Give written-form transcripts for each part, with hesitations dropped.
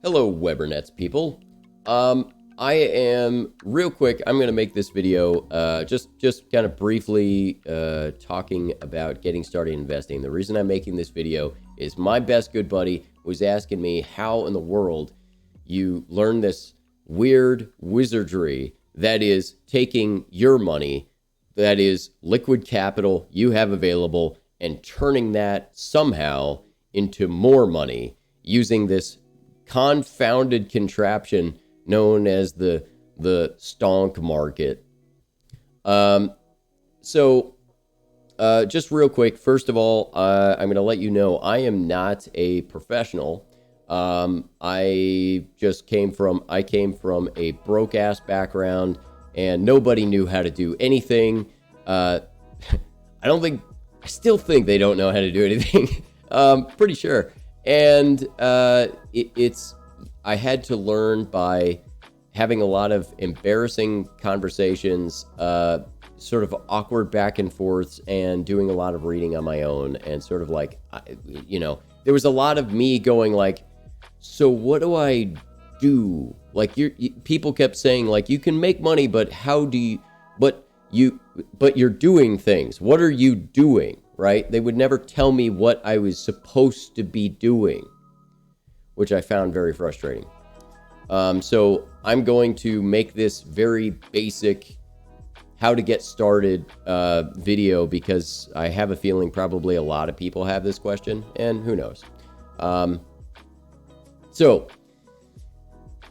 Hello, Webernets people. I am real quick. I'm going to make this video just kind of briefly talking about getting started investing. The reason I'm making this video is my best good buddy was asking me how in the world you learn this weird wizardry that is taking your money, that is liquid capital you have available, and turning that somehow into more money using this confounded contraption known as the stonk market. Just real quick, first of all, I'm going to let you know I am not a professional. I came from a broke ass background and nobody knew how to do anything. I still think they don't know how to do anything. Pretty sure. And I had to learn by having a lot of embarrassing conversations, sort of awkward back and forths, and doing a lot of reading on my own. And sort of like, there was a lot of me going like, so what do I do? Like people kept saying like, you can make money, but how do you, but you're doing things. What are you doing? Right? They would never tell me what I was supposed to be doing, which I found very frustrating. So I'm going to make this very basic how to get started video because I have a feeling probably a lot of people have this question, and who knows. So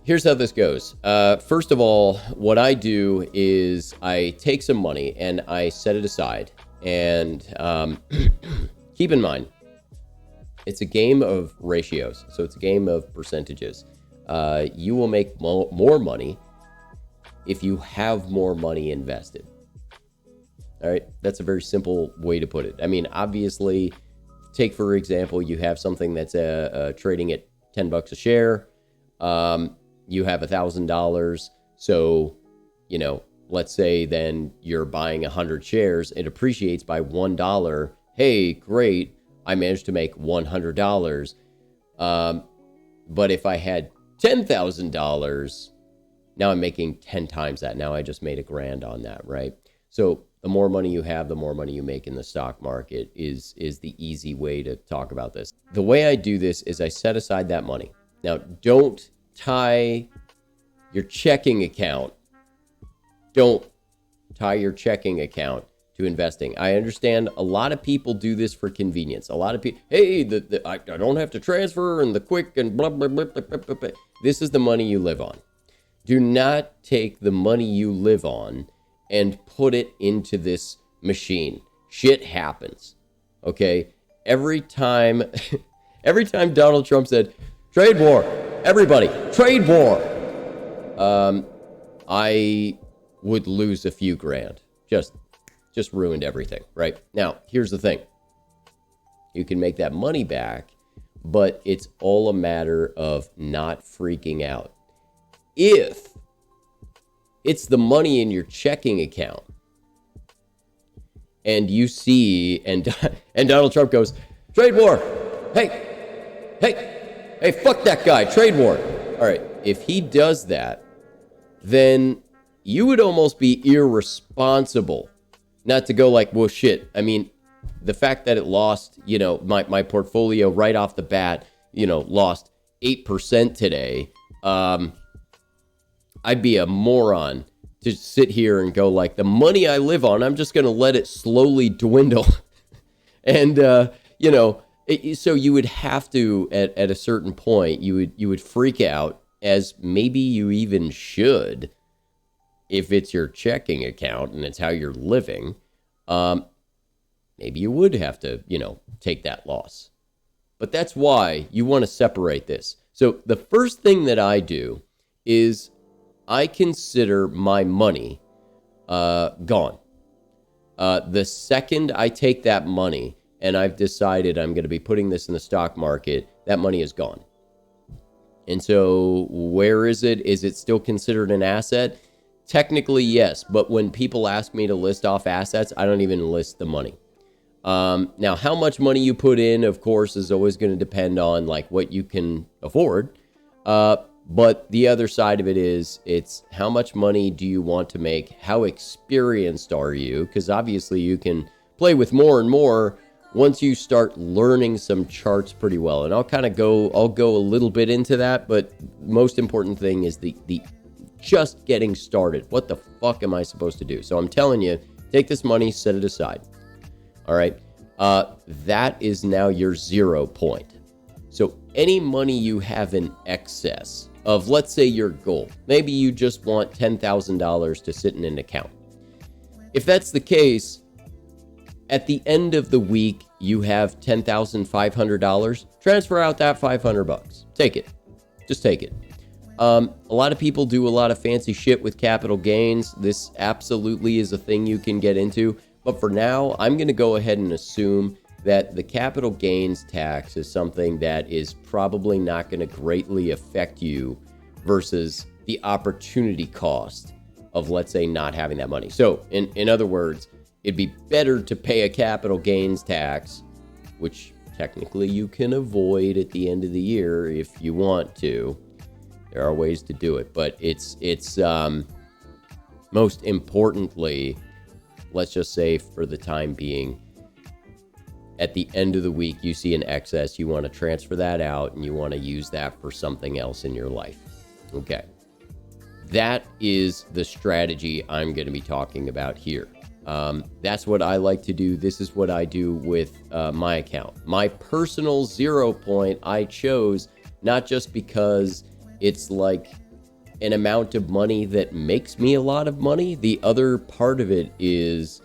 here's how this goes. First of all, what I do is I take some money and I set it aside. And keep in mind, it's a game of ratios. So it's a game of percentages. You will make more money if you have more money invested. All right. That's a very simple way to put it. I mean, obviously, take, for example, you have something that's trading at $10 a share. You have $1,000. So, let's say then you're buying 100 shares. It appreciates by $1. Hey, great. I managed to make $100. But if I had $10,000, now I'm making 10 times that. Now I just made $1,000 on that, right? So the more money you have, the more money you make in the stock market is the easy way to talk about this. The way I do this is I set aside that money. Now, don't tie your checking account. Don't tie your checking account to investing. I understand a lot of people do this for convenience. A lot of people, hey, I don't have to transfer and the quick and blah, blah, blah, blah, blah, blah. This is the money you live on. Do not take the money you live on and put it into this machine. Shit happens. Okay? Every time Donald Trump said, trade war, everybody, trade war, I would lose a few grand. Just ruined everything, right? Now, here's the thing. You can make that money back, but it's all a matter of not freaking out. If it's the money in your checking account and you see, and Donald Trump goes, trade war. Hey, fuck that guy, trade war. All right, if he does that, then you would almost be irresponsible not to go like, well, shit. I mean, the fact that it lost, my portfolio right off the bat, lost 8% today. I'd be a moron to sit here and go like, the money I live on, I'm just going to let it slowly dwindle. And, so you would have to, at a certain point, you would freak out, as maybe you even should. If it's your checking account and it's how you're living, maybe you would have to, take that loss. But that's why you want to separate this. So the first thing that I do is I consider my money gone. The second I take that money and I've decided I'm going to be putting this in the stock market, that money is gone. And so where is it? Is it still considered an asset? Technically, yes. But when people ask me to list off assets, I don't even list the money. Now, how much money you put in, of course, is always going to depend on like what you can afford. But the other side of it is, it's how much money do you want to make? How experienced are you? Because obviously you can play with more and more once you start learning some charts pretty well. And I'll go a little bit into that, but most important thing is the just getting started. What the fuck am I supposed to do? So I'm telling you, take this money, set it aside. All right. That is now your 0 point. So any money you have in excess of, let's say, your goal, maybe you just want $10,000 to sit in an account. If that's the case, at the end of the week, you have $10,500, transfer out that $500. Take it. Just take it. A lot of people do a lot of fancy shit with capital gains. This absolutely is a thing you can get into. But for now, I'm going to go ahead and assume that the capital gains tax is something that is probably not going to greatly affect you versus the opportunity cost of, let's say, not having that money. So in other words, it'd be better to pay a capital gains tax, which technically you can avoid at the end of the year if you want to. There are ways to do it, but it's most importantly, let's just say for the time being, at the end of the week, you see an excess, you want to transfer that out and you want to use that for something else in your life. Okay. That is the strategy I'm going to be talking about here. That's what I like to do. This is what I do with my account. My personal 0 point I chose not just because it's like an amount of money that makes me a lot of money. The other part of it is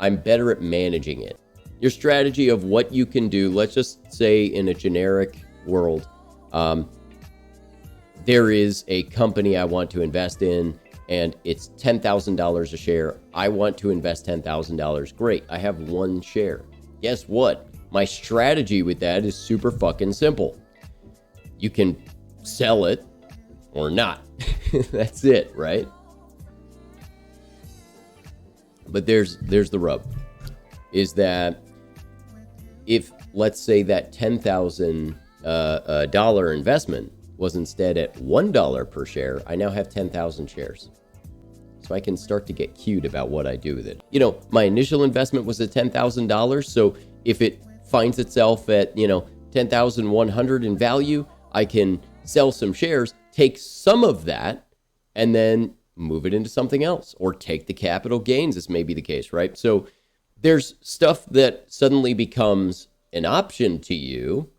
I'm better at managing it. Your strategy of what you can do, let's just say in a generic world, there is a company I want to invest in and it's $10,000 a share. I want to invest $10,000. Great. I have one share. Guess what? My strategy with that is super fucking simple. You can sell it or not. That's it, right? But there's the rub. Is that if, let's say, that $10,000 investment was instead at $1 per share, I now have 10,000 shares. So I can start to get cute about what I do with it. You know, my initial investment was at $10,000. So if it finds itself at, $10,100 in value, I can sell some shares, take some of that, and then move it into something else, or take the capital gains, as may be the case, right? So there's stuff that suddenly becomes an option to you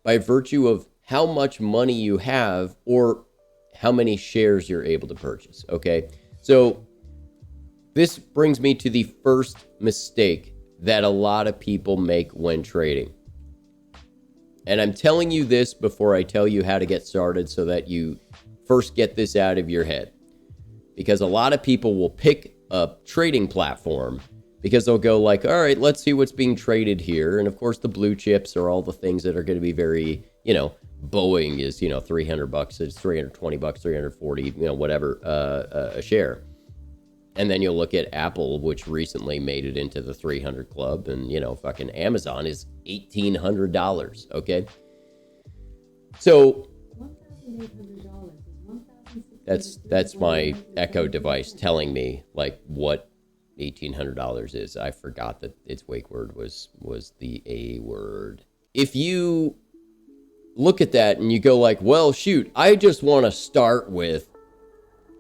by virtue of how much money you have or how many shares you're able to purchase, okay? So this brings me to the first mistake that a lot of people make when trading. And I'm telling you this before I tell you how to get started so that you first get this out of your head. Because a lot of people will pick a trading platform because they'll go like, all right, let's see what's being traded here. And of course, the blue chips are all the things that are going to be very, Boeing is, $300, it's $320, 340, whatever, a share. And then you'll look at Apple, which recently made it into the 300 club, and fucking Amazon is $1,800. Okay, so that's my Echo device telling me like what $1,800 is. I forgot that its wake word was the A word. If you look at that and you go like, well, shoot, I just want to start with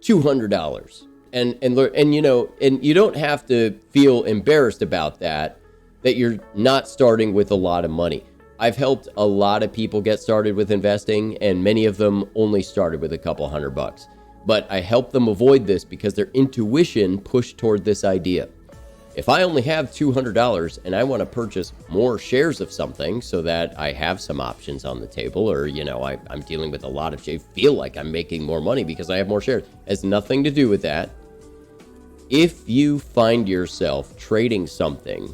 $200. And you don't have to feel embarrassed about that you're not starting with a lot of money. I've helped a lot of people get started with investing, and many of them only started with a couple $100. But I help them avoid this because their intuition pushed toward this idea. If I only have $200 and I want to purchase more shares of something so that I have some options on the table, or, I'm dealing with a lot of shares, feel like I'm making more money because I have more shares. It has nothing to do with that. If you find yourself trading something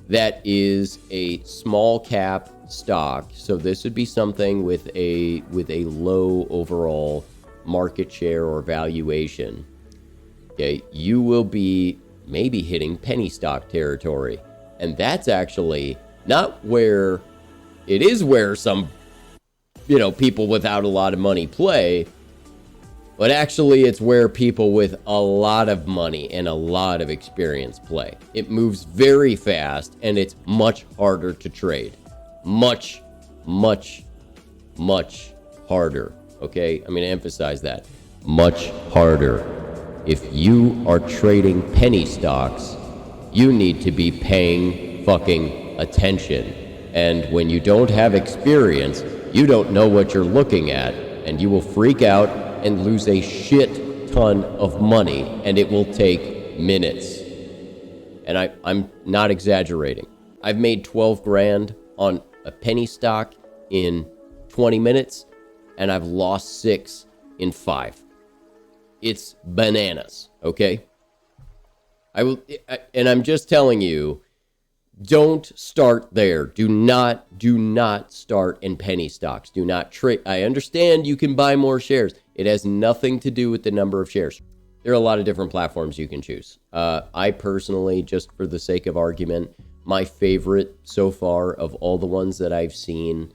that is a small cap stock, so this would be something with a low overall market share or valuation, okay, you will be maybe hitting penny stock territory. And that's actually not where it is, where some people without a lot of money play. But actually, it's where people with a lot of money and a lot of experience play. It moves very fast, and it's much harder to trade. Much, much, much harder. Okay? I'm going to emphasize that. Much harder. If you are trading penny stocks, you need to be paying fucking attention. And when you don't have experience, you don't know what you're looking at, and you will freak out and lose a shit ton of money, and it will take minutes. And I'm not exaggerating. I've made 12 grand on a penny stock in 20 minutes, and I've lost 6 in 5. It's bananas, okay? And I'm just telling you, don't start there. Do not start in penny stocks. Do not trade. I understand you can buy more shares. It has nothing to do with the number of shares. There are a lot of different platforms you can choose. I personally, just for the sake of argument, my favorite so far of all the ones that I've seen,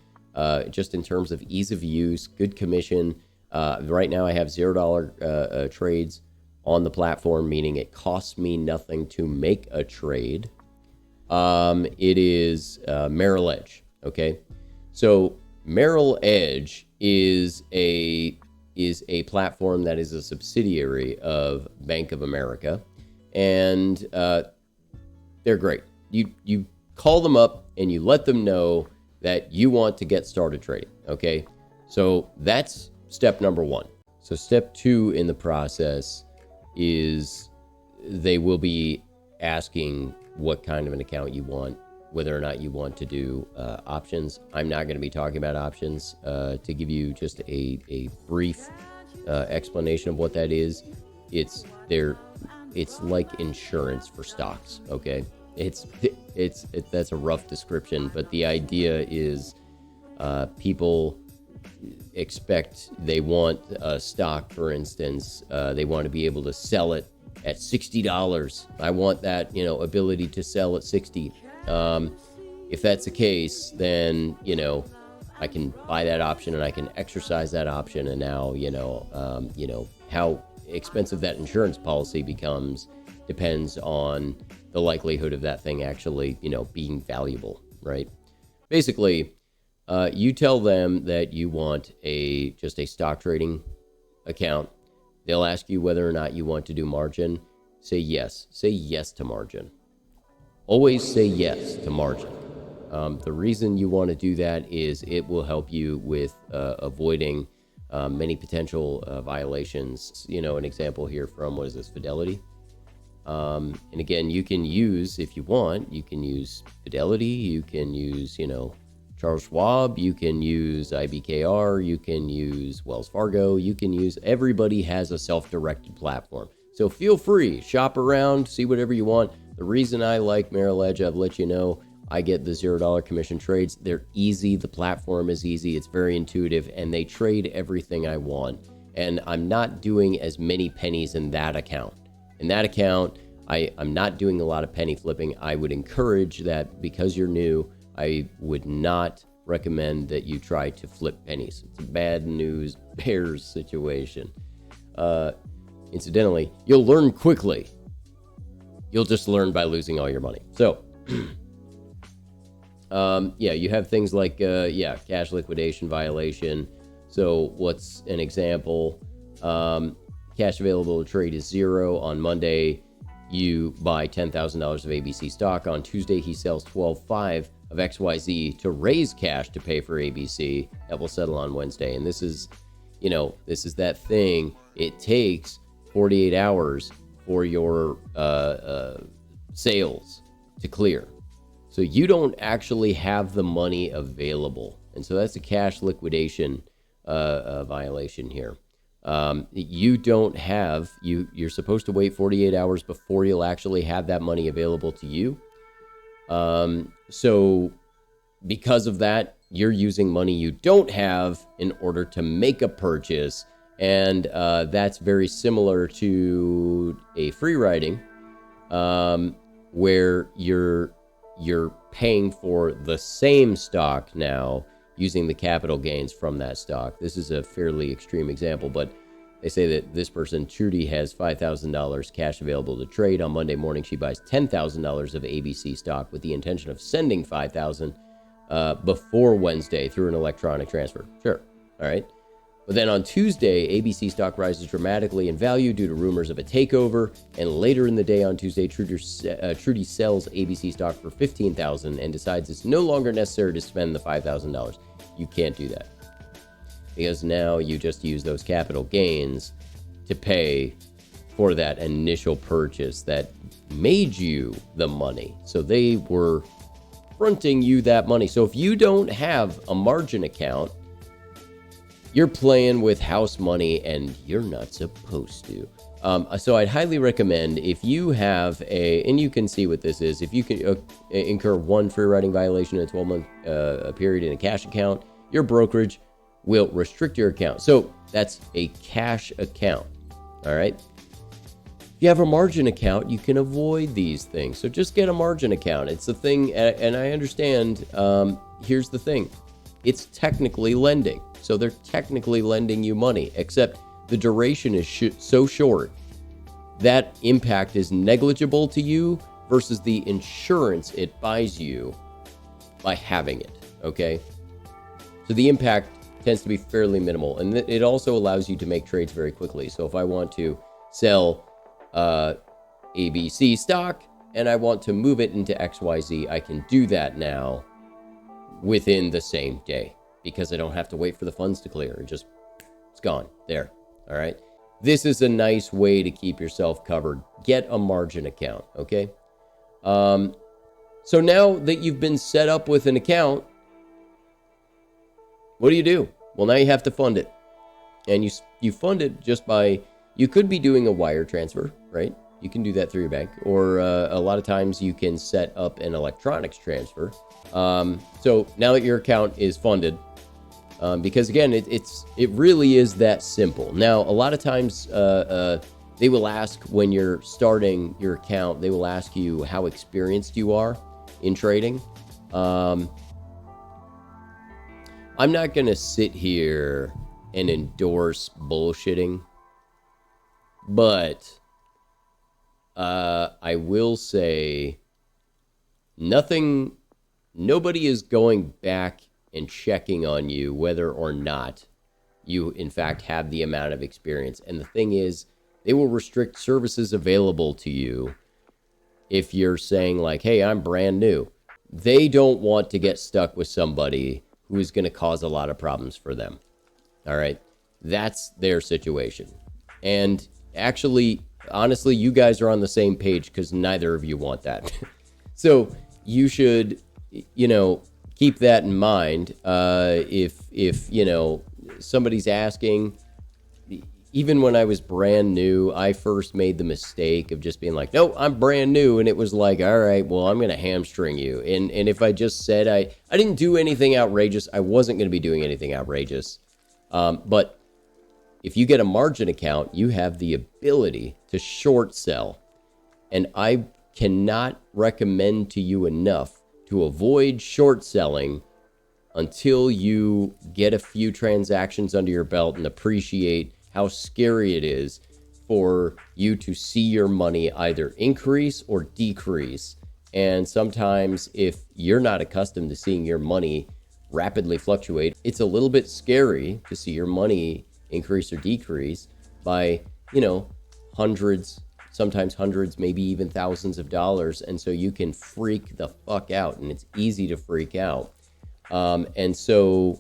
just in terms of ease of use, good commission. Right now I have $0 trades on the platform, meaning it costs me nothing to make a trade. It is Merrill Edge. Okay, so Merrill Edge is a platform that is a subsidiary of Bank of America, and they're great. You call them up and you let them know that you want to get started trading. Okay, so that's step number 1. So step 2 in the process is they will be asking what kind of an account you want, whether or not you want to do options. I'm not going to be talking about options. To give you just a brief explanation of what that is, it's like insurance for stocks. Okay, that's a rough description, but the idea is people they want a stock, for instance, they want to be able to sell it at $60. I want that, ability to sell at 60. If that's the case, then, I can buy that option and I can exercise that option. And now, how expensive that insurance policy becomes depends on the likelihood of that thing actually, being valuable, right? Basically, you tell them that you want just a stock trading account. They'll ask you whether or not you want to do margin. Say yes. Say yes to margin. Always say yes to margin. The reason you want to do that is it will help you with avoiding many potential violations. An example here from, what is this, Fidelity? And again, you can use, if you want, you can use Fidelity, you can use, Charles Schwab, you can use IBKR, you can use Wells Fargo, everybody has a self-directed platform. So feel free, shop around, see whatever you want. The reason I like Merrill Edge, I've let you know, I get the $0 commission trades. They're easy, the platform is easy, it's very intuitive, and they trade everything I want. And I'm not doing as many pennies in that account. In that account, I'm not doing a lot of penny flipping. I would encourage that, because you're new, I would not recommend that you try to flip pennies. It's a bad news bears situation. Incidentally, you'll learn quickly. You'll just learn by losing all your money. So, you have things like, cash liquidation violation. So what's an example? Cash available to trade is 0 on Monday. You buy $10,000 of ABC stock. On Tuesday, he sells 12.5 of XYZ to raise cash to pay for ABC that will settle on Wednesday. And this is that thing. It takes 48 hours for your sales to clear. So you don't actually have the money available. And so that's a cash liquidation violation here. You don't have, you're supposed to wait 48 hours before you'll actually have that money available to you. So because of that, you're using money you don't have in order to make a purchase. And that's very similar to a free riding, where you're paying for the same stock now using the capital gains from that stock. This is a fairly extreme example, but they say that this person, Trudy, has $5,000 cash available to trade. On Monday morning, she buys $10,000 of ABC stock with the intention of sending $5,000 before Wednesday through an electronic transfer. Sure. All right. But then on Tuesday, ABC stock rises dramatically in value due to rumors of a takeover. And later in the day on Tuesday, Trudy sells ABC stock for $15,000 and decides it's no longer necessary to spend the $5,000. You can't do that, because now you just use those capital gains to pay for that initial purchase that made you the money. So they were fronting you that money. So if you don't have a margin account, you're playing with house money, and you're not supposed to. So I'd highly recommend, if you have and you can see what this is, if you can incur one free riding violation in a 12-month period in a cash account, your brokerage will restrict your account. So that's a cash account. All right. If you have a margin account, you can avoid these things. So just get a margin account. It's the thing. And I understand. Here's the thing. It's technically lending. So they're technically lending you money, except the duration is so short that impact is negligible to you versus the insurance it buys you by having it. Okay. So the impact tends to be fairly minimal, and it also allows you to make trades very quickly. So if I want to sell ABC stock and I want to move it into XYZ, I can do that now within the same day, because I don't have to wait for the funds to clear. It's gone there. All right. This is a nice way to keep yourself covered. Get a margin account. Okay. So now that you've been set up with an account, what do? Well, now you have to fund it. And you fund it just by, you could be doing a wire transfer, right? You can do that through your bank, or a lot of times you can set up an electronics transfer. So now that your account is funded, because again, it really is that simple. Now, a lot of times they will ask, when you're starting your account, they will ask you how experienced you are in trading. I'm not going to sit here and endorse bullshitting, but I will say nobody is going back and checking on you whether or not you in fact have the amount of experience. And the thing is, they will restrict services available to you if you're saying like, hey, I'm brand new. They don't want to get stuck with somebody who is going to cause a lot of problems for them. All right. That's their situation. And actually, honestly, you guys are on the same page, because neither of you want that. So you should, keep that in mind. If somebody's asking, even when I was brand new, I first made the mistake of just being like, no, I'm brand new. And it was like, all right, well, I'm going to hamstring you. And if I just said I didn't do anything outrageous, I wasn't going to be doing anything outrageous. But if you get a margin account, you have the ability to short sell. And I cannot recommend to you enough to avoid short selling until you get a few transactions under your belt and appreciate how scary it is for you to see your money either increase or decrease. And sometimes, if you're not accustomed to seeing your money rapidly fluctuate, it's a little bit scary to see your money increase or decrease by, hundreds, sometimes hundreds, maybe even thousands of dollars. And so you can freak the fuck out, and it's easy to freak out. And so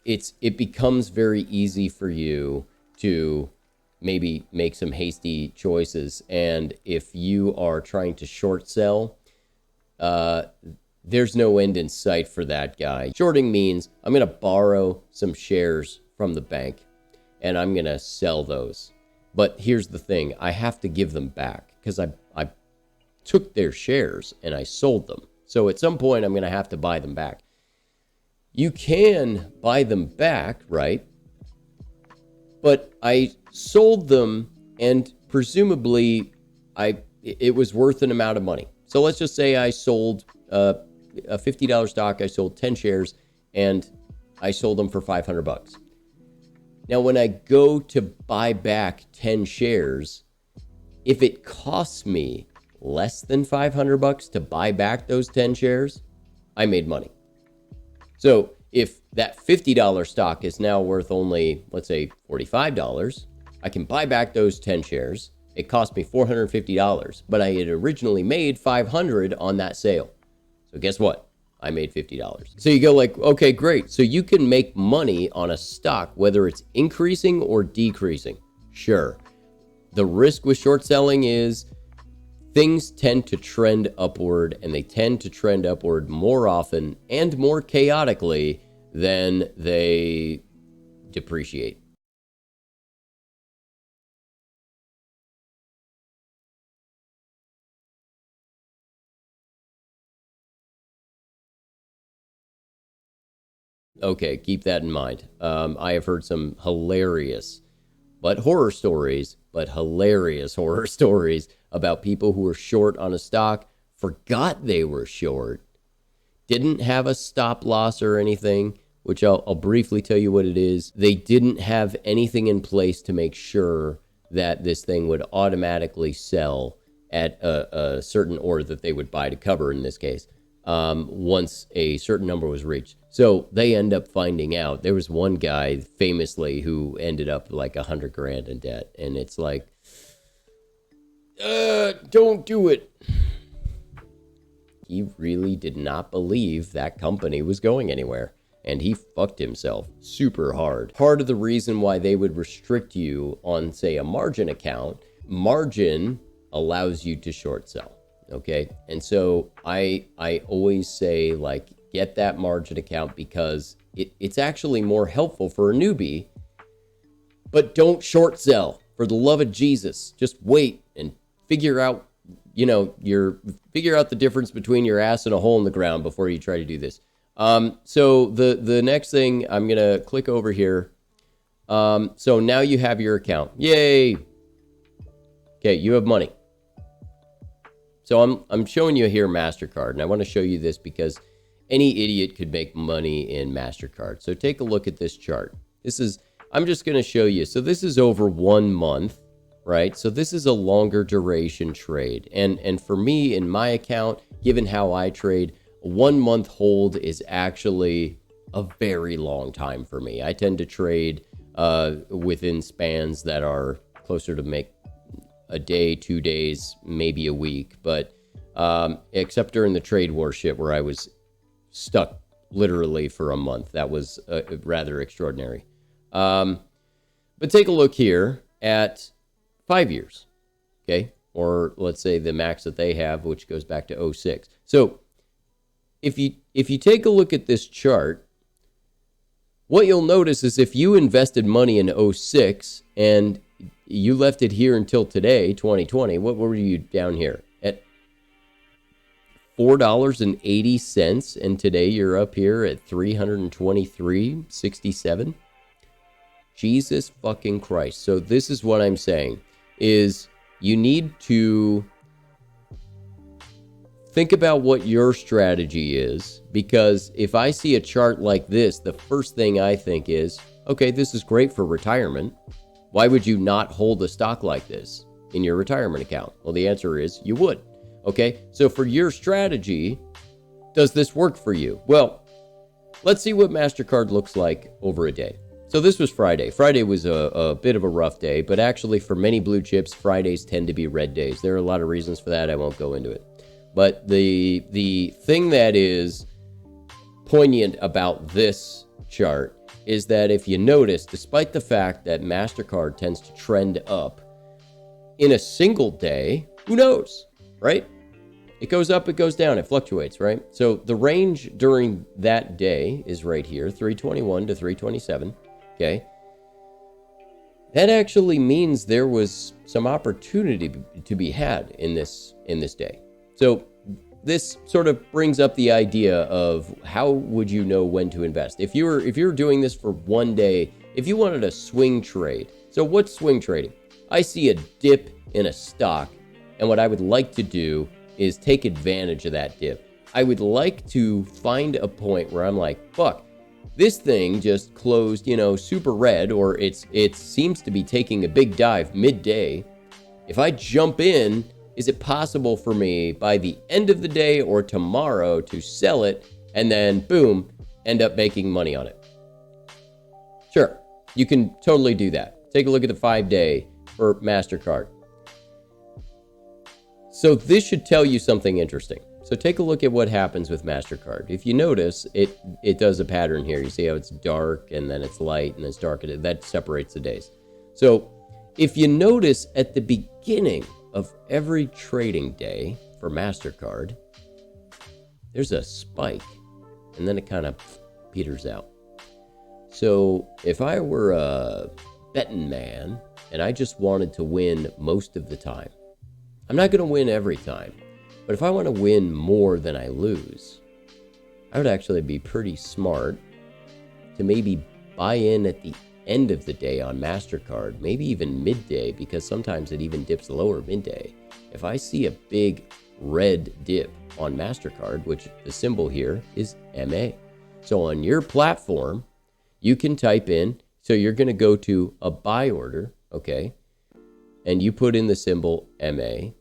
it becomes very easy for you to maybe make some hasty choices. And if you are trying to short sell, there's no end in sight for that guy. Shorting means I'm going to borrow some shares from the bank and I'm going to sell those. But here's the thing. I have to give them back because I took their shares and I sold them. So at some point, I'm going to have to buy them back. You can buy them back, right? But I sold them, and presumably it was worth an amount of money. So let's just say I sold a $50 stock. I sold 10 shares, and I sold them for 500 bucks. Now, when I go to buy back 10 shares, if it costs me less than 500 bucks to buy back those 10 shares, I made money. So if that $50 stock is now worth only, let's say, $45, I can buy back those 10 shares. It cost me $450, but I had originally made $500 on that sale. So guess what? I made $50. So you go like, okay, great. So you can make money on a stock, whether it's increasing or decreasing. Sure. The risk with short selling is things tend to trend upward, and they tend to trend upward more often and more chaotically than they depreciate. Okay, keep that in mind. I have heard some hilarious, but hilarious horror stories about people who were short on a stock, forgot they were short, didn't have a stop loss or anything, which I'll briefly tell you what it is. They didn't have anything in place to make sure that this thing would automatically sell at a certain order that they would buy to cover in this case, once a certain number was reached. So they end up finding out. There was one guy famously who ended up like $100,000 in debt. And it's like, don't do it. He really did not believe that company was going anywhere. And he fucked himself super hard. Part of the reason why they would restrict you on, say, a margin account, margin allows you to short sell. Okay. And so I always say, like, get that margin account because it's actually more helpful for a newbie. But don't short sell, for the love of Jesus. Just wait and figure out, figure out the difference between your ass and a hole in the ground before you try to do this. So the next thing, I'm gonna click over here. So now you have your account. Yay! Okay, you have money. So I'm showing you here MasterCard, and I want to show you this because any idiot could make money in MasterCard. So take a look at this chart. I'm just going to show you. So this is over 1 month, right? So this is a longer duration trade. And for me, in my account, given how I trade, 1 month hold is actually a very long time for me. I tend to trade within spans that are closer to make a day, 2 days, maybe a week. But except during the trade war shit where I was stuck literally for a month. That was rather extraordinary. But take a look here at 5 years, okay? Or let's say the max that they have, which goes back to 06. So if you take a look at this chart, what you'll notice is if you invested money in 06 and you left it here until today, 2020, what were you down here? At $4.80, and today you're up here at $323.67. Jesus fucking Christ. So this is what I'm saying, is you need to think about what your strategy is, because if I see a chart like this, the first thing I think is, okay, this is great for retirement. Why would you not hold a stock like this in your retirement account? Well, the answer is you would. Okay, so for your strategy, does this work for you? Well, let's see what MasterCard looks like over a day. So this was Friday. Friday was a bit of a rough day, but actually for many blue chips, Fridays tend to be red days. There are a lot of reasons for that. I won't go into it. But the thing that is poignant about this chart is that if you notice, despite the fact that MasterCard tends to trend up, in a single day, who knows, right? It goes up, it goes down, it fluctuates, right? So the range during that day is right here, 321 to 327, okay? That actually means there was some opportunity to be had in this day. So this sort of brings up the idea of how would you know when to invest? If you're doing this for one day, if you wanted a swing trade. So what's swing trading? I see a dip in a stock, and what I would like to do is take advantage of that dip. I would like to find a point where I'm like, fuck, This thing just closed, super red, or it seems to be taking a big dive midday. If I jump in, is it possible for me by the end of the day or tomorrow to sell it and then, boom, end up making money on it? Sure, you can totally do that. Take a look at the 5-day for MasterCard. So this should tell you something interesting. So take a look at what happens with MasterCard. If you notice, it does a pattern here. You see how it's dark and then it's light and it's dark. That separates the days. So if you notice at the beginning of every trading day for MasterCard, there's a spike and then it kind of peters out. So if I were a betting man and I just wanted to win most of the time, I'm not going to win every time, but if I want to win more than I lose, I would actually be pretty smart to maybe buy in at the end of the day on MasterCard, maybe even midday, because sometimes it even dips lower midday. If I see a big red dip on MasterCard, which the symbol here is MA. So on your platform, you can type in, so you're going to go to a buy order, okay? And you put in the symbol MA,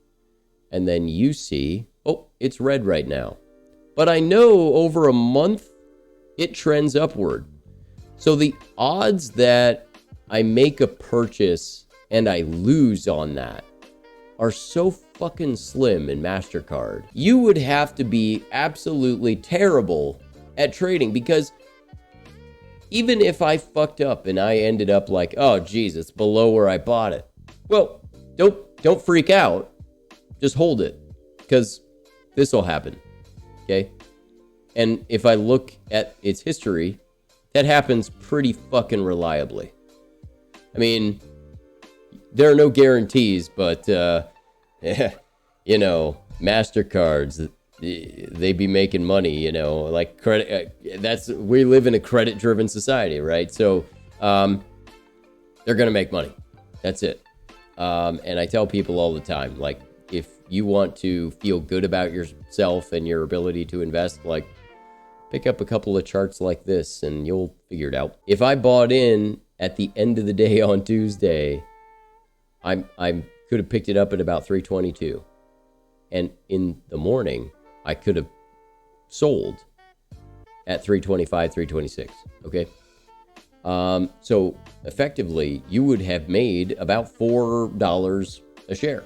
and then you see, oh, it's red right now. But I know over a month, it trends upward. So the odds that I make a purchase and I lose on that are so fucking slim in MasterCard. You would have to be absolutely terrible at trading, because even if I fucked up and I ended up like, oh, geez, it's below where I bought it. Well, don't freak out. Just hold it, because this will happen, okay? And if I look at its history, that happens pretty fucking reliably. I mean, there are no guarantees, but, MasterCards, they be making money, like credit. We live in a credit-driven society, right? So they're going to make money. That's it. And I tell people all the time, like, if you want to feel good about yourself and your ability to invest, like, pick up a couple of charts like this and you'll figure it out. If I bought in at the end of the day on Tuesday, I could have picked it up at about 322. And in the morning, I could have sold at 325, 326, okay? So effectively, you would have made about $4 a share.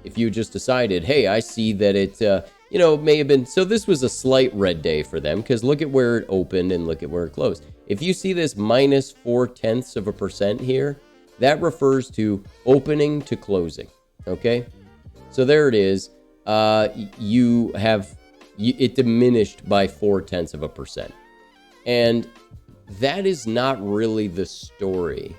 If you just decided, hey, I see that it, may have been, so this was a slight red day for them, because look at where it opened and look at where it closed. If you see this minus 0.4% here, that refers to opening to closing, okay? So there it is. It diminished by 0.4%. And that is not really the story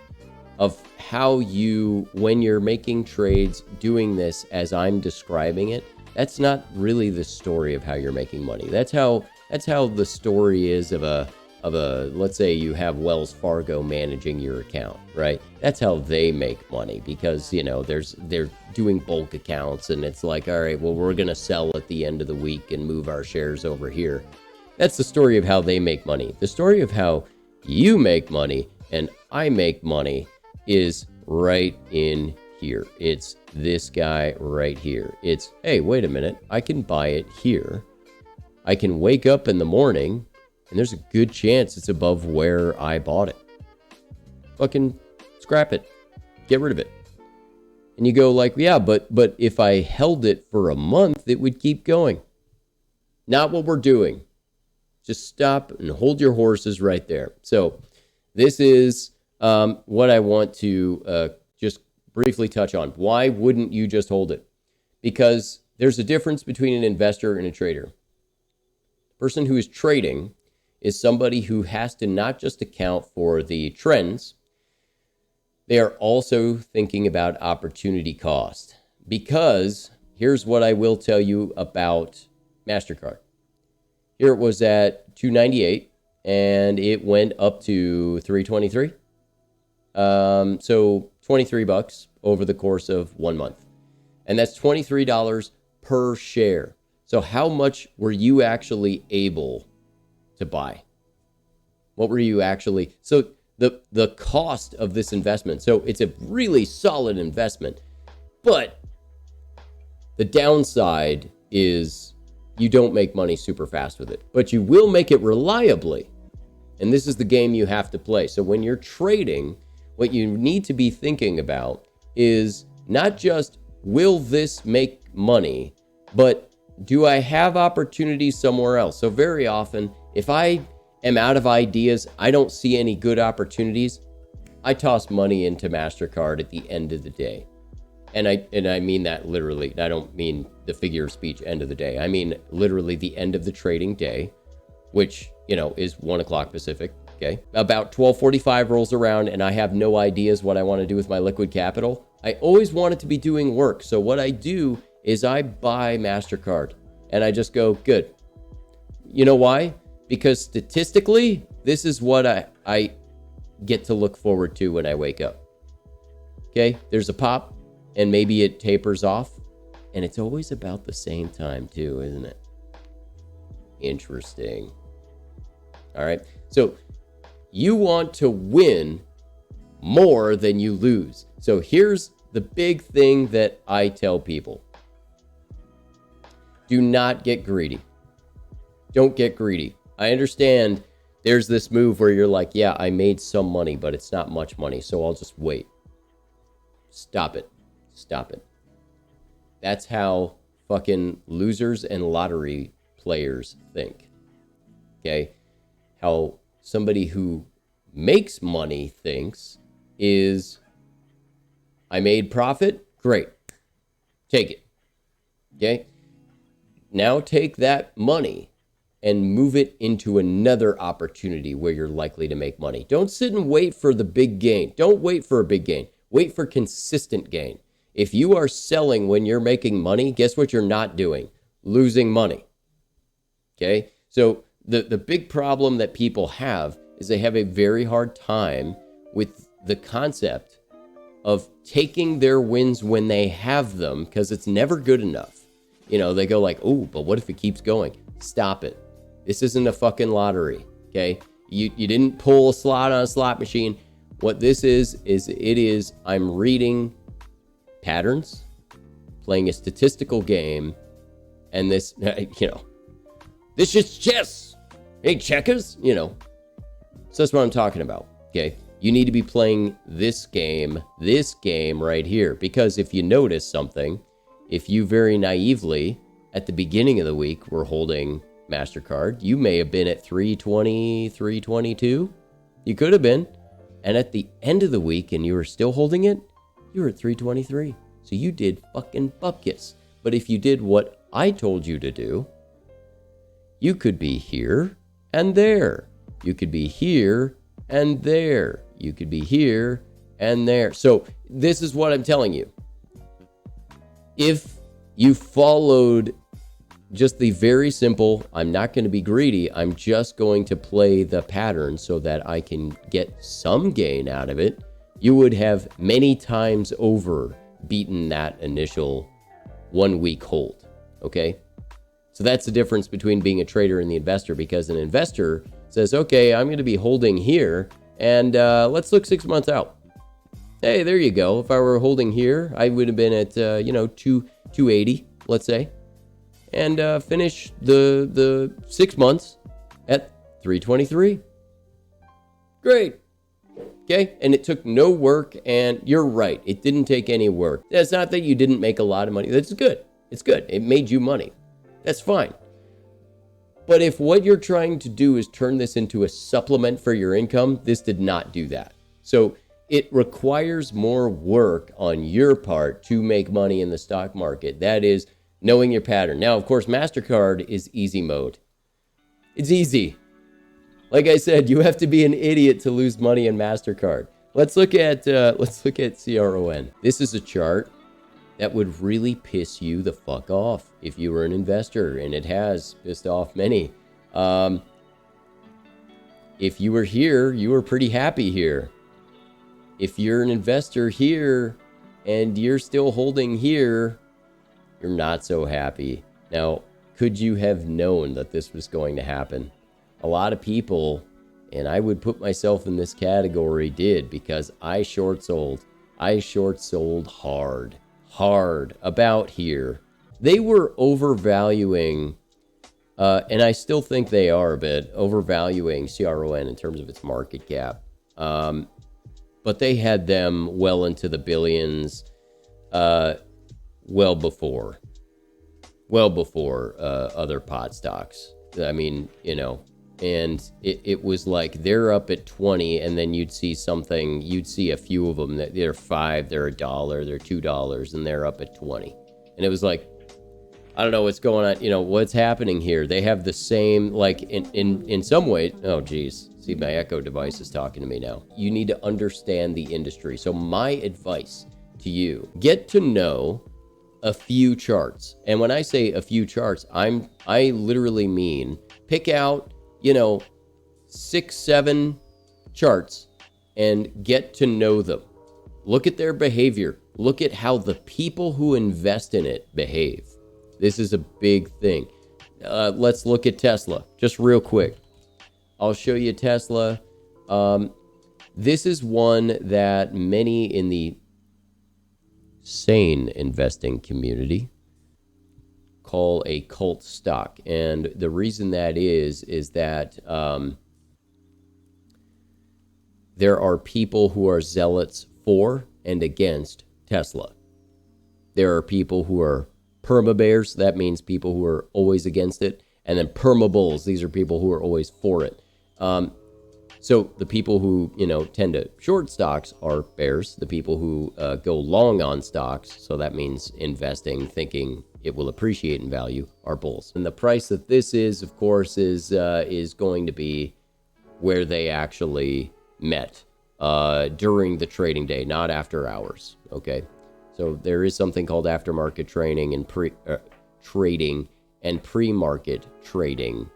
of how you, when you're making trades, doing this as I'm describing it, that's not really the story of how you're making money. That's how the story is of a let's say you have Wells Fargo managing your account, right? That's how they make money, because they're doing bulk accounts and it's like, all right, well, we're gonna sell at the end of the week and move our shares over here. That's the story of how they make money. The story of how you make money and I make money is right in here. It's this guy right here. It's, hey, wait a minute, I can buy it here. I can wake up in the morning and there's a good chance it's above where I bought it. Fucking scrap it. Get rid of it. And you go like, yeah, but if I held it for a month, it would keep going. Not what we're doing. Just stop and hold your horses right there. So this is what I want to just briefly touch on. Why wouldn't you just hold it? Because there's a difference between an investor and a trader. The person who is trading is somebody who has to not just account for the trends, they are also thinking about opportunity cost. Because here's what I will tell you about MasterCard. Here it was at $298 and it went up to $323. So $23 over the course of 1 month. And that's $23 per share. So how much were you actually able to buy? What were you actually... So the cost of this investment, so it's a really solid investment, but the downside is you don't make money super fast with it, but you will make it reliably. And this is the game you have to play. So when you're trading, what you need to be thinking about is not just, will this make money, but do I have opportunities somewhere else? So very often, if I am out of ideas, I don't see any good opportunities, I toss money into MasterCard at the end of the day. And I mean that literally. I don't mean the figure of speech end of the day. I mean literally the end of the trading day, which, is 1 o'clock Pacific. Okay. About 12:45 rolls around and I have no ideas what I want to do with my liquid capital. I always want it to be doing work. So what I do is I buy MasterCard and I just go, good. You know why? Because statistically, this is what I get to look forward to when I wake up. Okay, there's a pop and maybe it tapers off. And it's always about the same time too, isn't it? Interesting. All right, so you want to win more than you lose. So here's the big thing that I tell people. Do not get greedy. Don't get greedy. I understand there's this move where you're like, yeah, I made some money, but it's not much money, so I'll just wait. Stop it. Stop it. That's how fucking losers and lottery players think. Okay? How somebody who makes money thinks is, I made profit? Great. Take it. Okay? Now take that money and move it into another opportunity where you're likely to make money. Don't sit and wait for the big gain. Don't wait for a big gain. Wait for consistent gain. If you are selling when you're making money, guess what you're not doing? Losing money. Okay? So the big problem that people have is they have a very hard time with the concept of taking their wins when they have them, because it's never good enough. They go like, oh, but what if it keeps going? Stop it. This isn't a fucking lottery, okay? You didn't pull a slot on a slot machine. What this is I'm reading patterns, playing a statistical game, and this, this is chess. Hey, checkers, So that's what I'm talking about, okay? You need to be playing this game right here, because if you notice something, if you very naively at the beginning of the week were holding MasterCard, you may have been at 320, 322. You could have been. And at the end of the week and you were still holding it, you were at 323. So you did fucking bupkis. But if you did what I told you to do, you could be here and there. You could be here and there. You could be here and there. So this is what I'm telling you. If you followed just the very simple, I'm not going to be greedy, I'm just going to play the pattern so that I can get some gain out of it, you would have many times over beaten that initial 1 week hold, okay? So that's the difference between being a trader and the investor, because an investor says, okay, I'm going to be holding here, and let's look 6 months out. Hey, there you go. If I were holding here, I would have been at, 280, let's say, and finish the 6 months at 323. Great. Okay. And it took no work. And you're right. It didn't take any work. That's not that you didn't make a lot of money. That's good. It's good. It made you money. That's fine. But if what you're trying to do is turn this into a supplement for your income, this did not do that. So it requires more work on your part to make money in the stock market. That is knowing your pattern. Now, of course, MasterCard is easy mode. It's easy. Like I said, you have to be an idiot to lose money in MasterCard. Let's look at CRON. This is a chart that would really piss you the fuck off if you were an investor, and it has pissed off many. If you were here, you were pretty happy here. If you're an investor here and you're still holding here, you're not so happy. Now, could you have known that this was going to happen? a lot of people, and I would put myself in this category, did, because I short sold. I short sold hard about here. They were overvaluing, and I still think they are a bit overvaluing CRON in terms of its market cap. But they had them well into the billions, well before other pot stocks. I mean, you know, and it was like they're up at 20, and then you'd see a few of them that they're $5, they're $1, they're $2, and they're up at 20. And it was like, I don't know what's going on, you know, what's happening here. They have the same, like in some way, oh geez, see, my Echo device is talking to me now. You need to understand the industry. So my advice to you, get to know a few charts. And when I say a few charts, I literally mean pick out, you know, 6, 7 charts and get to know them. Look at their behavior. Look at how the people who invest in it behave. This is a big thing. Let's look at Tesla just real quick. I'll show you Tesla. This is one that many in the sane investing community call a cult stock. And the reason that is that there are people who are zealots for and against Tesla. There are people who are perma bears. That means people who are always against it. And then perma bulls. These are people who are always for it. So the people who, you know, tend to short stocks are bears. The people who go long on stocks, so that means investing, thinking it will appreciate in value, are bulls. And the price that this is, of course, is going to be where they actually met during the trading day, not after hours. Okay, so there is something called aftermarket trading and trading and pre-market trading.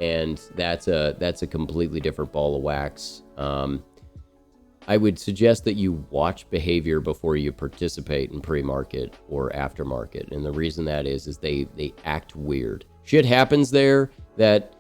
And that's a completely different ball of wax. I would suggest that you watch behavior before you participate in pre-market or aftermarket. And the reason that is they act weird. Shit happens there that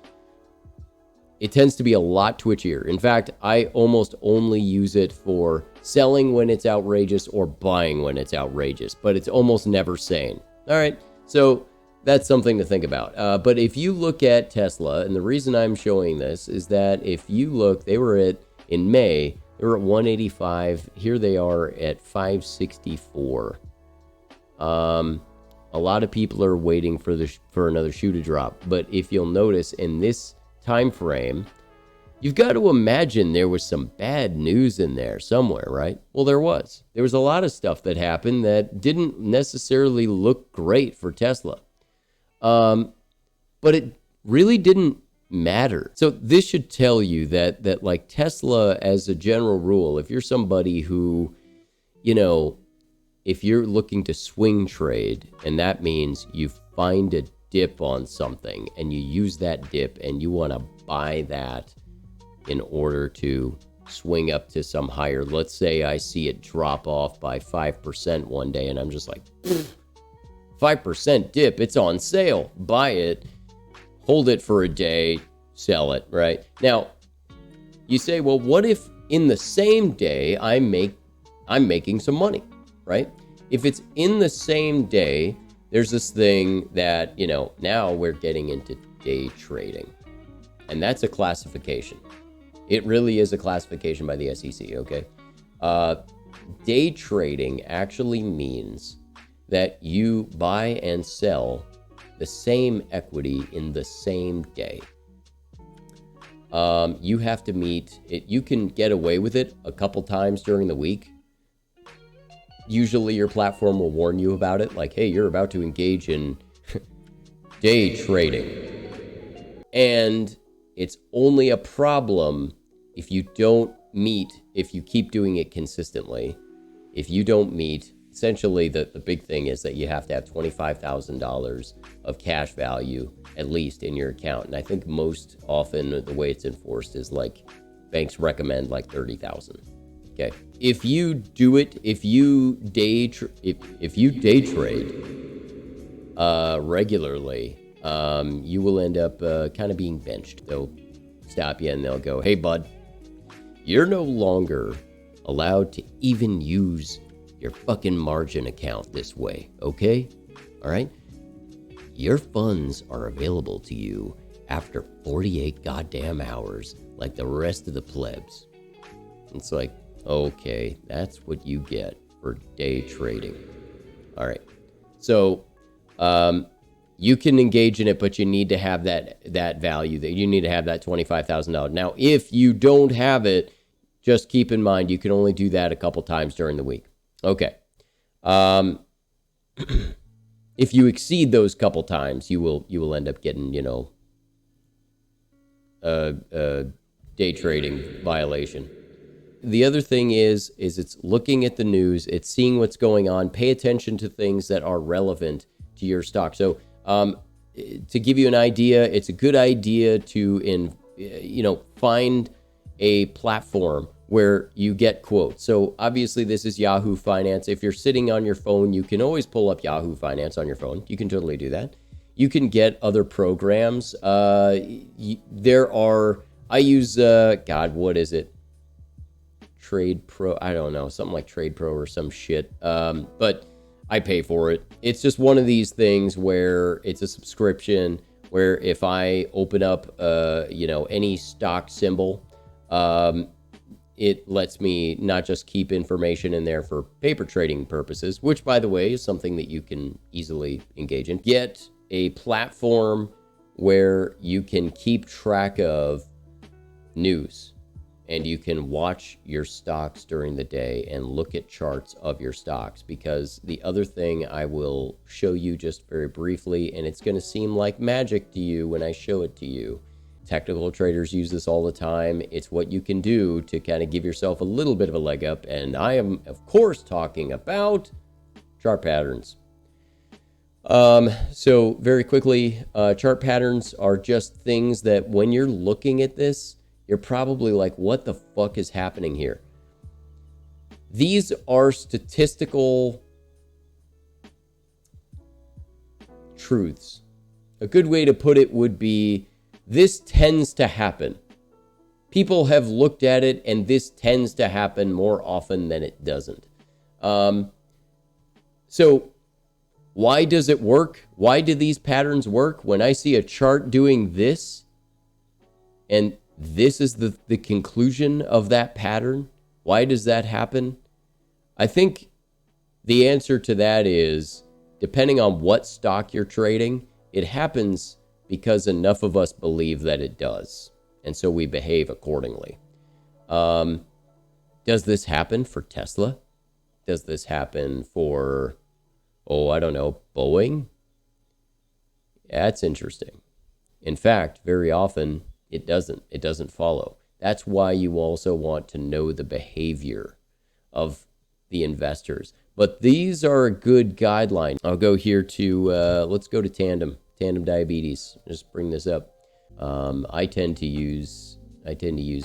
it tends to be a lot twitchier. In fact, I almost only use it for selling when it's outrageous or buying when it's outrageous, but it's almost never sane. All right, so that's something to think about. But if you look at Tesla, and the reason I'm showing this is that if you look, in May, they were at 185. Here they are at 564. A lot of people are waiting for another shoe to drop. But if you'll notice in this time frame, you've got to imagine there was some bad news in there somewhere, right? Well, there was. There was a lot of stuff that happened that didn't necessarily look great for Tesla. But it really didn't matter. So this should tell you that like Tesla, as a general rule, if you're somebody who, you know, if you're looking to swing trade, and that means you find a dip on something and you use that dip and you want to buy that in order to swing up to some higher, let's say I see it drop off by 5% one day and I'm just like, 5% dip, it's on sale, buy it, hold it for a day, sell it, right? Now, you say, well, what if in the same day I'm making some money, right? If it's in the same day, there's this thing that, you know, now we're getting into day trading. And that's a classification. It really is a classification by the SEC, okay? Day trading actually means that you buy and sell the same equity in the same day. You have to meet it. You can get away with it a couple times during the week. Usually your platform will warn you about it, like, hey, you're about to engage in day trading. And it's only a problem if you keep doing it consistently. If you don't meet, essentially the big thing is that you have to have $25,000 of cash value at least in your account. And I think most often the way it's enforced is like banks recommend like 30,000. Okay. If you do it, if you day trade regularly, you will end up kind of being benched. They'll stop you and they'll go, hey, bud, you're no longer allowed to even use your fucking margin account this way, okay? All right? Your funds are available to you after 48 goddamn hours, like the rest of the plebs. It's like, okay, that's what you get for day trading. All right. So, you can engage in it, but you need to have that value. That you need to have that $25,000. Now, if you don't have it, just keep in mind you can only do that a couple times during the week. Okay. If you exceed those couple times, you will end up getting, a day trading violation. The other thing is it's looking at the news, it's seeing what's going on, pay attention to things that are relevant to your stock. So, to give you an idea, it's a good idea to find a platform where you get quotes. So obviously this is Yahoo Finance. If you're sitting on your phone, you can always pull up Yahoo Finance on your phone. You can totally do that. You can get other programs. I use, what is it? Trade Pro. I don't know, something like Trade Pro or some shit. But I pay for it. It's just one of these things where it's a subscription where if I open up, any stock symbol, it lets me not just keep information in there for paper trading purposes, which, by the way, is something that you can easily engage in. Get a platform where you can keep track of news and you can watch your stocks during the day and look at charts of your stocks. Because the other thing I will show you just very briefly, and it's going to seem like magic to you when I show it to you. Technical traders use this all the time. It's what you can do to kind of give yourself a little bit of a leg up. And I am, of course, talking about chart patterns. So very quickly, chart patterns are just things that when you're looking at this, you're probably like, what the fuck is happening here? These are statistical truths. A good way to put it would be, this tends to happen. People have looked at it, and this tends to happen more often than it doesn't. So why does it work? Why do these patterns work? When I see a chart doing this, and this is the conclusion of that pattern, why does that happen? I think the answer to that is, depending on what stock you're trading, it happens because enough of us believe that it does. And so we behave accordingly. Does this happen for Tesla? Does this happen for, Boeing? Yeah, that's interesting. In fact, very often it doesn't. It doesn't follow. That's why you also want to know the behavior of the investors. But these are a good guideline. I'll go here to, let's go to Tandem Diabetes. Just bring this up. I tend to use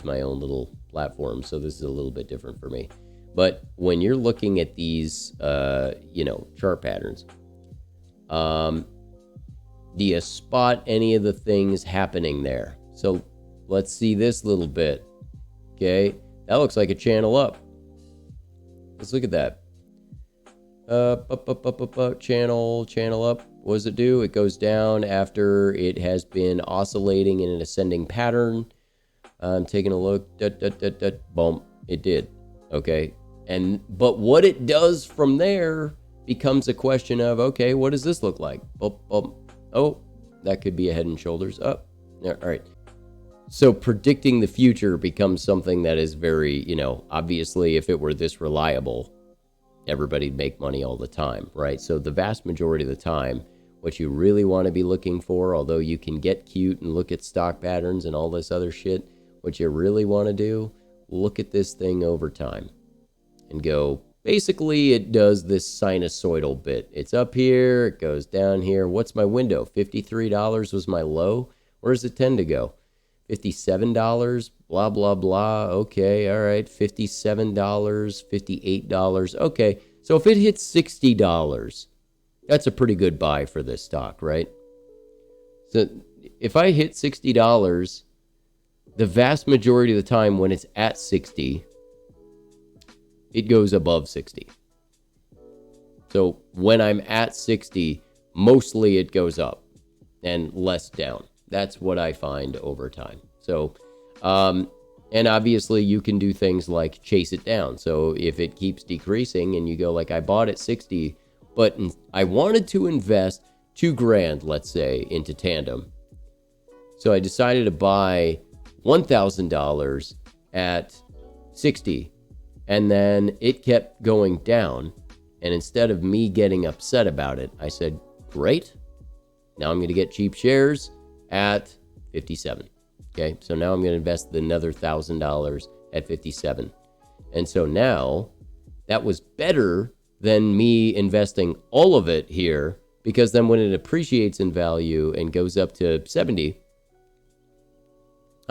my own little platform, so this is a little bit different for me. But when you're looking at these, chart patterns, do you spot any of the things happening there? So let's see this little bit. Okay, that looks like a channel up. Let's look at that. Channel up. What does it do? It goes down after it has been oscillating in an ascending pattern. I'm taking a look. Boom. It did. Okay. But what it does from there becomes a question of, okay, what does this look like? Oh, that could be a head and shoulders up. All right. So predicting the future becomes something that is very, obviously if it were this reliable, everybody'd make money all the time, right? So the vast majority of the time, what you really want to be looking for, although you can get cute and look at stock patterns and all this other shit, what you really want to do, look at this thing over time and go, basically it does this sinusoidal bit. It's up here, it goes down here. What's my window? $53 was my low. Where does it tend to go? $57, blah, blah, blah. Okay, all right, $57, $58. Okay, so if it hits $60, that's a pretty good buy for this stock, right? So if I hit $60, the vast majority of the time when it's at 60, it goes above 60. So when I'm at 60, mostly it goes up and less down. That's what I find over time. So, and obviously you can do things like chase it down. So if it keeps decreasing and you go like, I bought at 60, but I wanted to invest $2,000, let's say, into Tandem. So I decided to buy $1,000 at 60, and then it kept going down. And instead of me getting upset about it, I said, great. Now I'm going to get cheap shares at 57. Okay. So now I'm going to invest another $1,000 at 57. And so now that was better than me investing all of it here, because then when it appreciates in value and goes up to 70,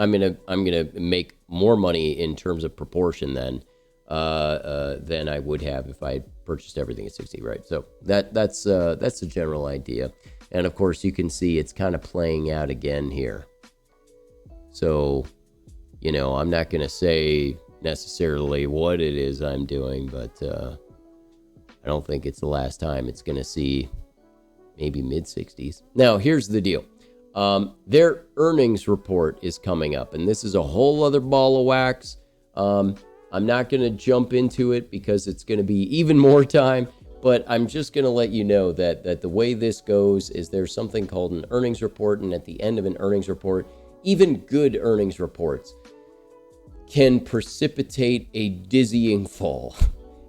I'm gonna make more money in terms of proportion than I would have if I purchased everything at 60, right? So that's the general idea. And of course you can see it's kind of playing out again here. So, you know, I'm not gonna say necessarily what it is I'm doing, but I don't think it's the last time it's gonna see maybe mid 60s. Now here's the deal. Their earnings report is coming up, and this is a whole other ball of wax. I'm not going to jump into it because it's going to be even more time, but I'm just going to let you know that the way this goes is there's something called an earnings report, and at the end of an earnings report, even good earnings reports can precipitate a dizzying fall.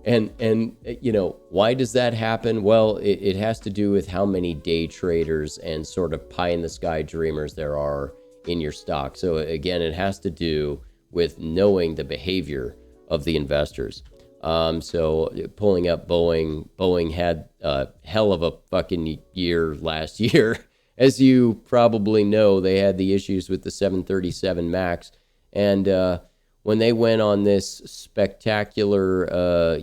And you know, why does that happen? Well, it has to do with how many day traders and sort of pie in the sky dreamers there are in your stock. So again, it has to do with knowing the behavior of the investors. So pulling up Boeing had a hell of a fucking year last year. As you probably know, they had the issues with the 737 MAX, and when they went on this spectacular,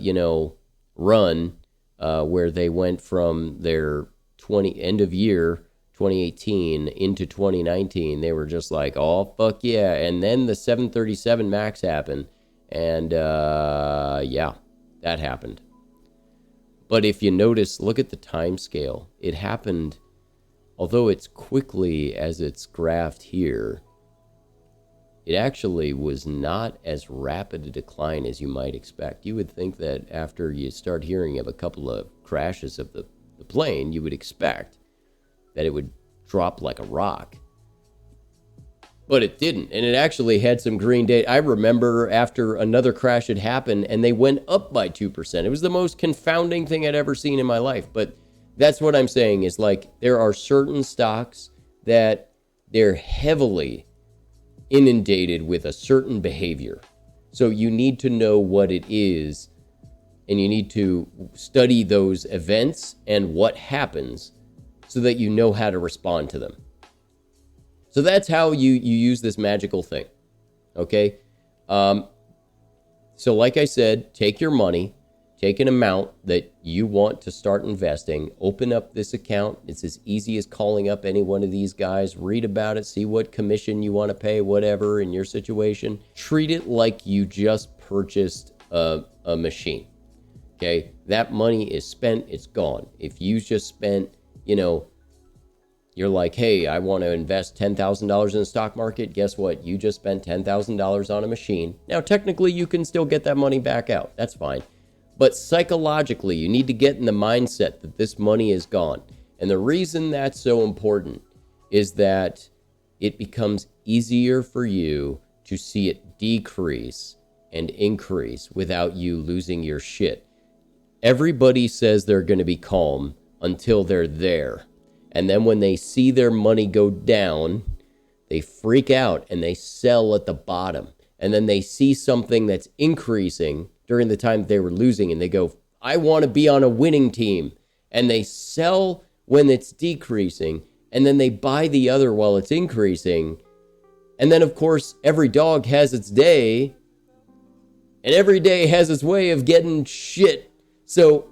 run, where they went from their end of year 2018 into 2019, they were just like, oh, fuck yeah. And then the 737 MAX happened, and yeah, that happened. But if you notice, look at the time scale. It happened, although it's quickly as it's graphed here, it actually was not as rapid a decline as you might expect. You would think that after you start hearing of a couple of crashes of the plane, you would expect that it would drop like a rock. But it didn't, and it actually had some green data. I remember after another crash had happened, and they went up by 2%. It was the most confounding thing I'd ever seen in my life. But that's what I'm saying is, like, there are certain stocks that they're heavily inundated with a certain behavior. So you need to know what it is, and you need to study those events and what happens so that you know how to respond to them. So that's how you use this magical thing. Okay? So like I said, take your money, take an amount that you want to start investing, open up this account. It's as easy as calling up any one of these guys, read about it, see what commission you want to pay, whatever in your situation. Treat it like you just purchased a machine. Okay? That money is spent, it's gone. If you just spent, you're like, hey, I want to invest $10,000 in the stock market. Guess what? You just spent $10,000 on a machine. Now, technically, you can still get that money back out. That's fine. But psychologically, you need to get in the mindset that this money is gone. And the reason that's so important is that it becomes easier for you to see it decrease and increase without you losing your shit. Everybody says they're going to be calm until they're there. And then when they see their money go down, they freak out and they sell at the bottom. And then they see something that's increasing during the time they were losing, and they go, I want to be on a winning team. And they sell when it's decreasing, and then they buy the other while it's increasing. And then, of course, every dog has its day, and every day has its way of getting shit. So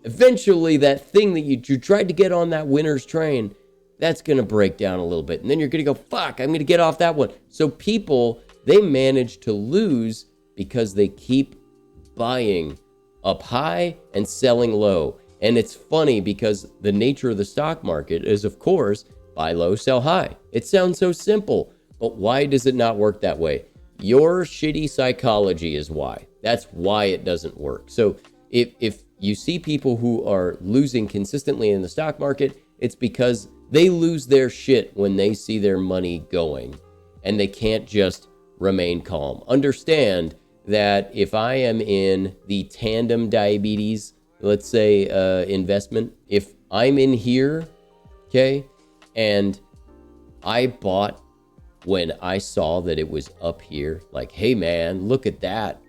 eventually that thing that you tried to get on that winner's train, That's going to break down a little bit. And then you're going to go, fuck, I'm going to get off that one. So people, they manage to lose because they keep buying up high and selling low. And it's funny because the nature of the stock market is, of course, buy low, sell high. It sounds so simple, but why does it not work that way? Your shitty psychology is why. That's why it doesn't work. So if you see people who are losing consistently in the stock market, it's because they lose their shit when they see their money going and they can't just remain calm. Understand that if I am in the tandem diabetes, let's say, investment, if I'm in here, okay, and I bought when I saw that it was up here, like, hey man, look at that.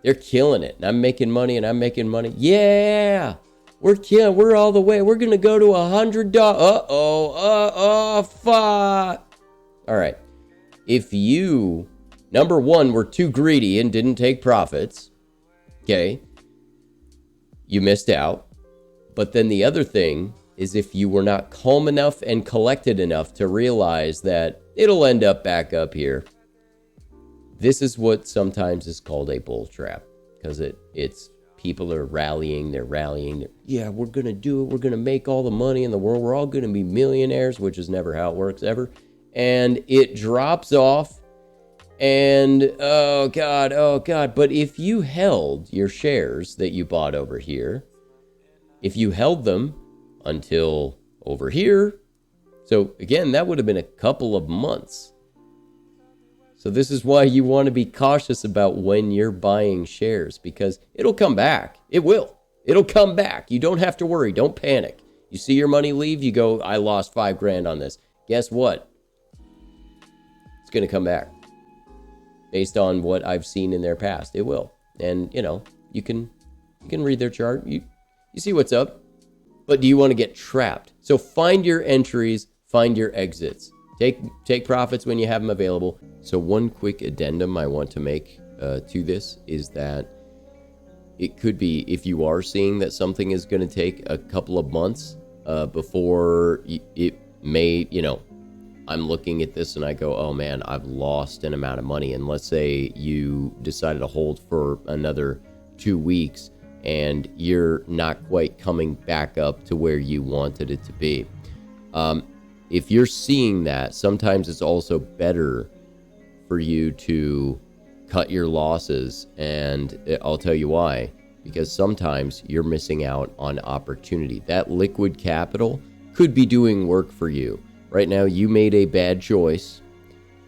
They're killing it. And I'm making money and I'm making money. Yeah. We're all the way. We're going to go to $100. Fuck. All right. If you, number one, were too greedy and didn't take profits, okay, you missed out. But then the other thing is if you were not calm enough and collected enough to realize that it'll end up back up here. This is what sometimes is called a bull trap, because it's people are rallying, yeah, we're going to do it. We're going to make all the money in the world. We're all going to be millionaires, which is never how it works ever. And it drops off and oh God. But if you held your shares that you bought over here, if you held them until over here, so again, that would have been a couple of months. So this is why you want to be cautious about when you're buying shares, because it'll come back. It will. It'll come back. You don't have to worry. Don't panic. You see your money leave, you go, I lost $5,000 on this. Guess what? It's going to come back. Based on what I've seen in their past, it will. And, you can read their chart. You see what's up. But do you want to get trapped? So find your entries, find your exits. Take profits when you have them available. So one quick addendum I want to make to this is that it could be, if you are seeing that something is going to take a couple of months before it may, I'm looking at this and I go, oh man, I've lost an amount of money. And let's say you decided to hold for another 2 weeks and you're not quite coming back up to where you wanted it to be. If you're seeing that, sometimes it's also better for you to cut your losses. And I'll tell you why. Because sometimes you're missing out on opportunity. That liquid capital could be doing work for you. Right now, you made a bad choice.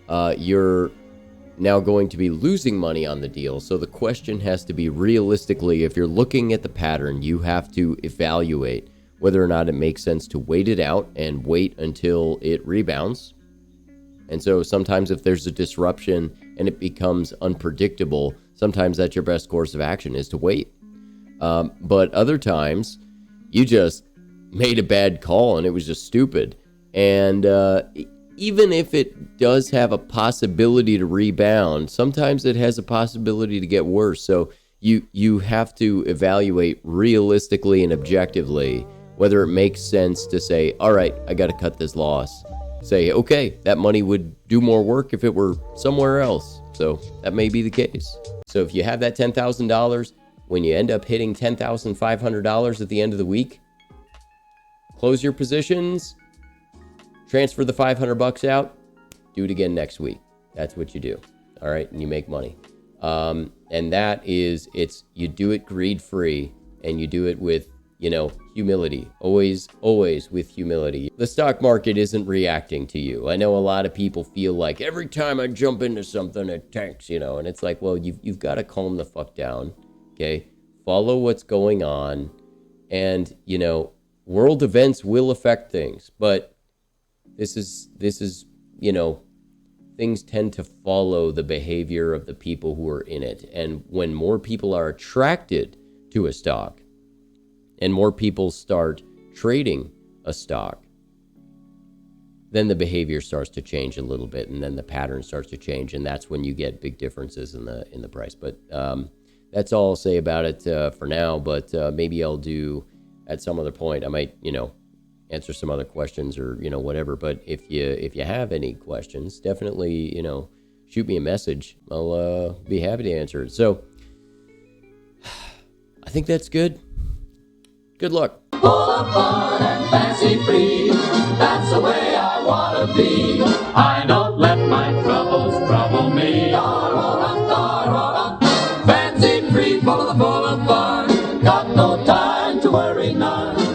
You're now going to be losing money on the deal. So the question has to be, realistically, if you're looking at the pattern, you have to evaluate whether or not it makes sense to wait it out and wait until it rebounds. And so sometimes if there's a disruption and it becomes unpredictable, sometimes that's your best course of action, is to wait. But other times you just made a bad call and it was just stupid. And even if it does have a possibility to rebound, sometimes it has a possibility to get worse. So you have to evaluate realistically and objectively whether it makes sense to say, all right, I got to cut this loss. Say, okay, that money would do more work if it were somewhere else. So that may be the case. So if you have that $10,000, when you end up hitting $10,500 at the end of the week, close your positions, transfer the $500 out, do it again next week. That's what you do. All right. And you make money. And that is, you do it greed-free and you do it with, humility, always with humility. The stock market isn't reacting to you. I know a lot of people feel like every time I jump into something, it tanks, and it's like, well, you've got to calm the fuck down. Okay. Follow what's going on. And, world events will affect things, but this is, things tend to follow the behavior of the people who are in it. And when more people are attracted to a stock and more people start trading a stock, then the behavior starts to change a little bit, and then the pattern starts to change, and that's when you get big differences in the price. But that's all I'll say about it for now. But maybe I'll do at some other point. I might, answer some other questions or, whatever. But if you have any questions, definitely, shoot me a message. I'll be happy to answer it. So I think that's good. Good luck. Full of fun and fancy free. That's the way I want to be. I don't let my troubles trouble me. Fancy free, full of fun. Got no time to worry none.